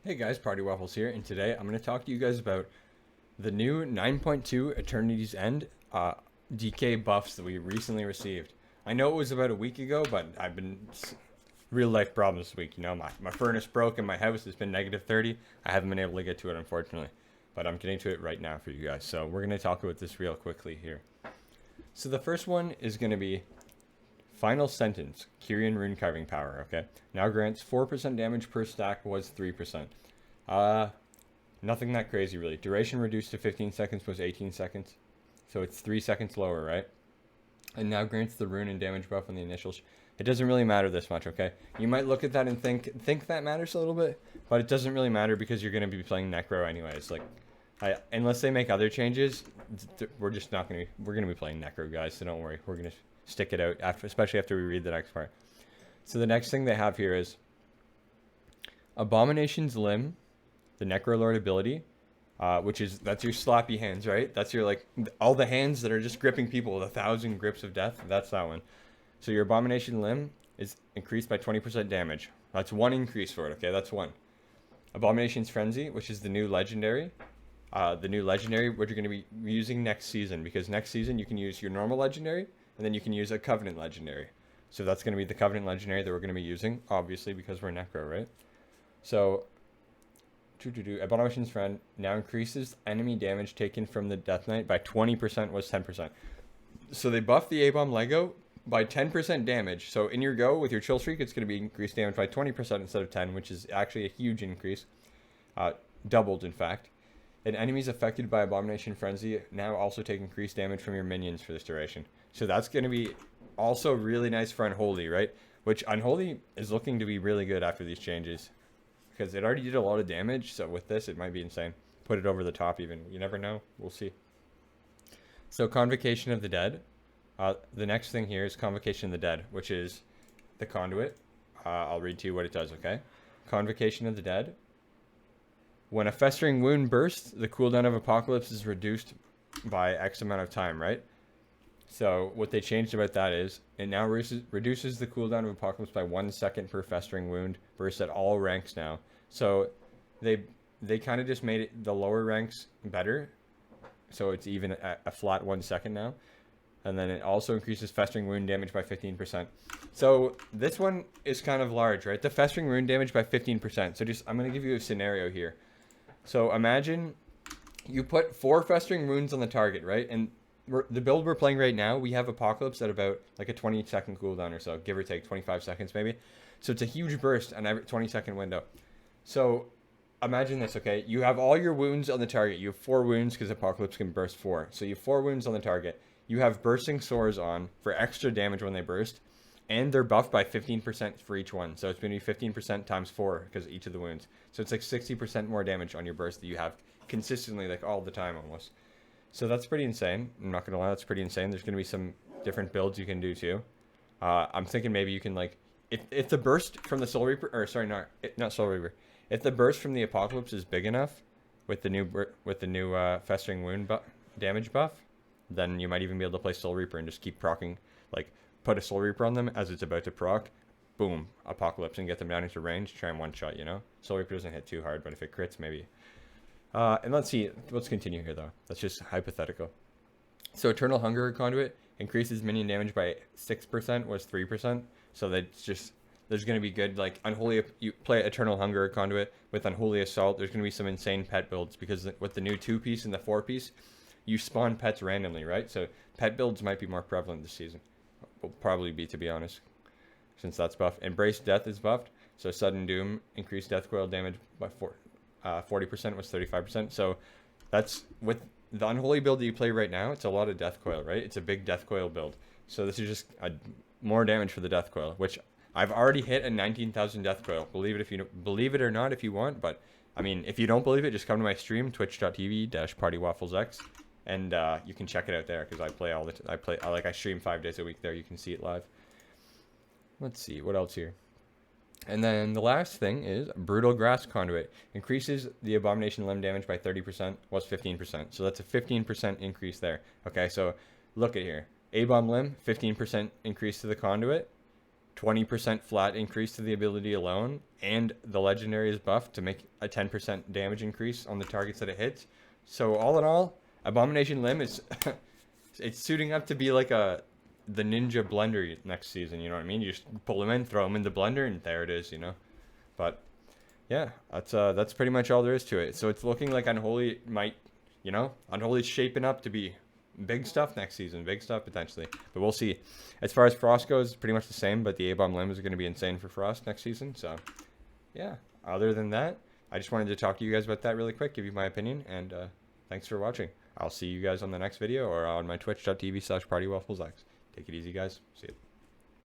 Hey guys, Partywaffles here, and today I'm going to talk to you guys about the new 9.2 Eternity's End DK buffs that we recently received. I know it was about a week ago, but I've been real life problems this week. You know, my furnace broke in my house. It's been negative 30. I haven't been able to get to it, unfortunately, but I'm getting to it right now for you guys. So we're going to talk about this real quickly here. So the first one is going to be Final Sentence, Kyrian Rune Carving Power, okay? Now grants 4% damage per stack, was 3%. Nothing that crazy, really. Duration reduced to 15 seconds, was 18 seconds. So it's 3 seconds lower, right? And now grants the rune and damage buff on the initial... It doesn't really matter this much, okay? You might look at that and think that matters a little bit, but it doesn't really matter because you're going to be playing Necro anyways. Like, unless they make other changes, we're just not going to... We're going to be playing Necro, guys, so don't worry. We're going to stick it out, especially after we read the next part. So the next thing they have here is Abomination's Limb, the Necrolord ability, that's your sloppy hands, right? That's your, like, all the hands that are just gripping people with 1,000 grips of death. That's that one. So your Abomination Limb is increased by 20% damage. That's one increase for it, okay? That's one. Abomination's Frenzy, which is the new legendary. What you're going to be using next season, because next season you can use your normal legendary, and then you can use a Covenant legendary. So that's going to be the Covenant legendary that we're going to be using, obviously, because we're Necro, right? So, Abomination's Friend now increases enemy damage taken from the Death Knight by 20%, was 10%. So they buffed the A-Bomb Lego by 10% damage. So in your go with your Chill Streak, it's going to be increased damage by 20% instead of 10, which is actually a huge increase. Doubled, in fact. And enemies affected by Abomination Frenzy now also take increased damage from your minions for this duration. So that's going to be also really nice for Unholy, right? Which Unholy is looking to be really good after these changes, because it already did a lot of damage. So with this, it might be insane. Put it over the top even. You never know. We'll see. So Convocation of the Dead. The next thing here is Convocation of the Dead, which is the conduit. I'll read to you what it does, okay? Convocation of the Dead. When a Festering Wound bursts, the cooldown of Apocalypse is reduced by X amount of time, right? So what they changed about that is it now reduces the cooldown of Apocalypse by 1 second per Festering Wound burst at all ranks now. So they kind of just made it the lower ranks better. So it's even a flat 1 second now. And then it also increases Festering Wound damage by 15%. So this one is kind of large, right? The Festering Wound damage by 15%. So I'm going to give you a scenario here. So imagine you put 4 Festering Wounds on the target, right? And the build we're playing right now, we have Apocalypse at about like a 20-second cooldown or so, give or take 25 seconds maybe. So it's a huge burst on every 20-second window. So imagine this, okay? You have all your wounds on the target. You have 4 wounds because Apocalypse can burst 4. So you have 4 wounds on the target. You have Bursting Sores on for extra damage when they burst. And they're buffed by 15% for each one. So it's going to be 15% times 4 because of each of the wounds. So it's like 60% more damage on your burst that you have consistently, like all the time almost. So that's pretty insane. I'm not going to lie, that's pretty insane. There's going to be some different builds you can do too. I'm thinking maybe you can, like, if the burst from the Soul Reaper, or sorry, not Soul Reaper. If the burst from the Apocalypse is big enough with the new Festering Wound damage buff, then you might even be able to play Soul Reaper and just keep procking, like, put a Soul Reaper on them as it's about to proc, boom, Apocalypse, and get them down into range, try and one-shot, you know? Soul Reaper doesn't hit too hard, but if it crits, maybe. And let's continue here, though. That's just hypothetical. So Eternal Hunger Conduit increases minion damage by 6%, was 3%. So there's going to be good, like, Unholy, you play Eternal Hunger Conduit with Unholy Assault, there's going to be some insane pet builds, because with the new 2-piece and the 4-piece, you spawn pets randomly, right? So pet builds might be more prevalent this season. Will probably be, to be honest, since that's buffed. Embrace Death is buffed, so Sudden Doom increased death coil damage by 40%, was 35%. So that's with the Unholy build that you play right now. It's a lot of death coil, right? It's a big death coil build. So this is just more damage for the death coil, which I've already hit a 19,000 death coil. Believe it or not if you want, but I mean, if you don't believe it, just come to my stream, twitch.tv/partywafflesx. And you can check it out there because I play I stream 5 days a week there. You can see it live. Let's see what else here. And then the last thing is Brutal Grass Conduit increases the Abomination Limb damage by 30%, was 15%. So that's a 15% increase there. Okay, so look at here. A-Bomb Limb, 15% increase to the conduit, 20% flat increase to the ability alone, and the legendary is buffed to make a 10% damage increase on the targets that it hits. So all in all, Abomination Limb is it's suiting up to be like the ninja blender next season, you know what I mean? You just pull them in, throw them in the blender, and there it is, you know. But yeah, that's pretty much all there is to it. So it's looking like Unholy might, you know, Unholy's shaping up to be big stuff next season, big stuff potentially, but we'll see. As far as Frost goes, pretty much the same, but the A-Bomb Limb is going to be insane for Frost next season. So yeah, other than that, I just wanted to talk to you guys about that really quick, give you my opinion, and thanks for watching. I'll see you guys on the next video or on my twitch.tv/partywafflesx. Take it easy, guys. See you.